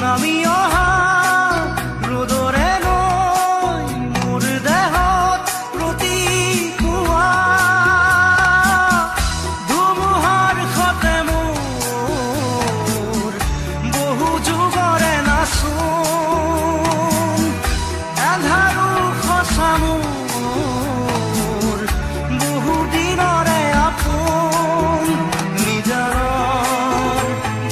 নামি অহা ৰ'দৰে নৈ মোৰ দেহত প্ৰতিপুৱা ধুমুহাৰ সতে মোৰ বহু যুগৰে নাচোন এন্ধাৰো সঁচা মোৰ বহু দিনৰে আপোন নিজাৰৰ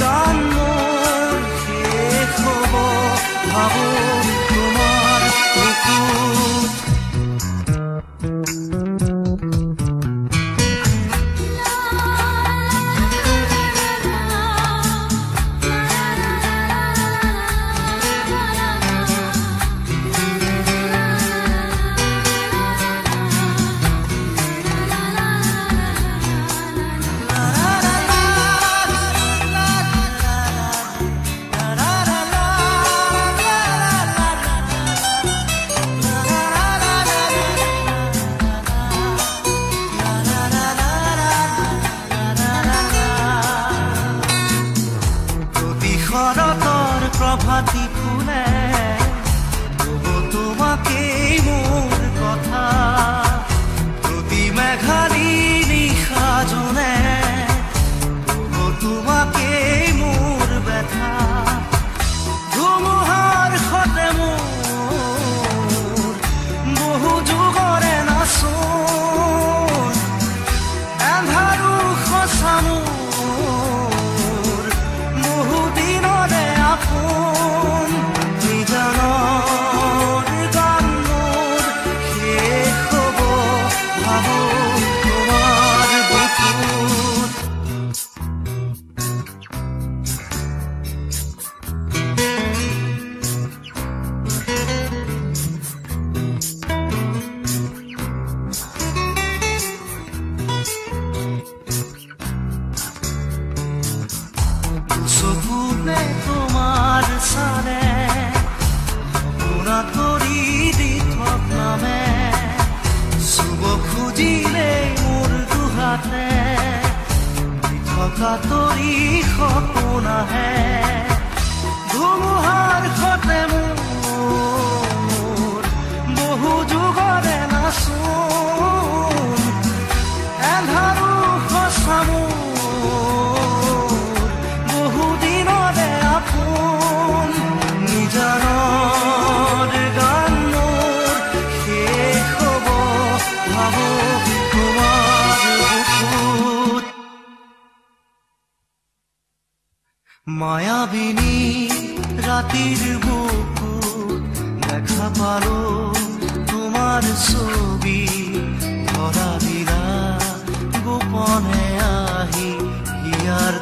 গান মোৰ শেষ হ'ব ভাবো তোমাৰ বুকুত শৰতৰ প্ৰভাতী ফুলে ক'ব তোমাকেই মোৰ কথা প্ৰতি মেঘালী নিশা জোনে ক'ব তোমাকেই মোৰ ব্যথা ধুমুহাৰ সতে মোৰ বহু যুগৰে নাচোন এন্ধাৰো সঁচা মোৰ বহু দিনৰে আপোন নিজানৰ গান মোৰ শেষ হ'ব ভাবো তোমাৰ বুকুত চকুতে তোমাৰ চালে সপোনা কৰি দি থকলামে চুব খুজিলে মোৰ দুহাতে দি থকা তৰি সপোন আহে ধুমুহাৰ সতে মোৰ বহু যুগৰে নাচোন এন্ধাৰো সঁচা মোৰ বহু দিনৰে আপোন নিজানৰ গান মোৰ শেষ হ'ব ভাবো তোমাৰ বুকুত মায়াবিনী ৰাতিৰ বুকুত দেখা পালো তোমাৰ ছবি ধৰা দিলা গোপনে আহি হিয়াৰ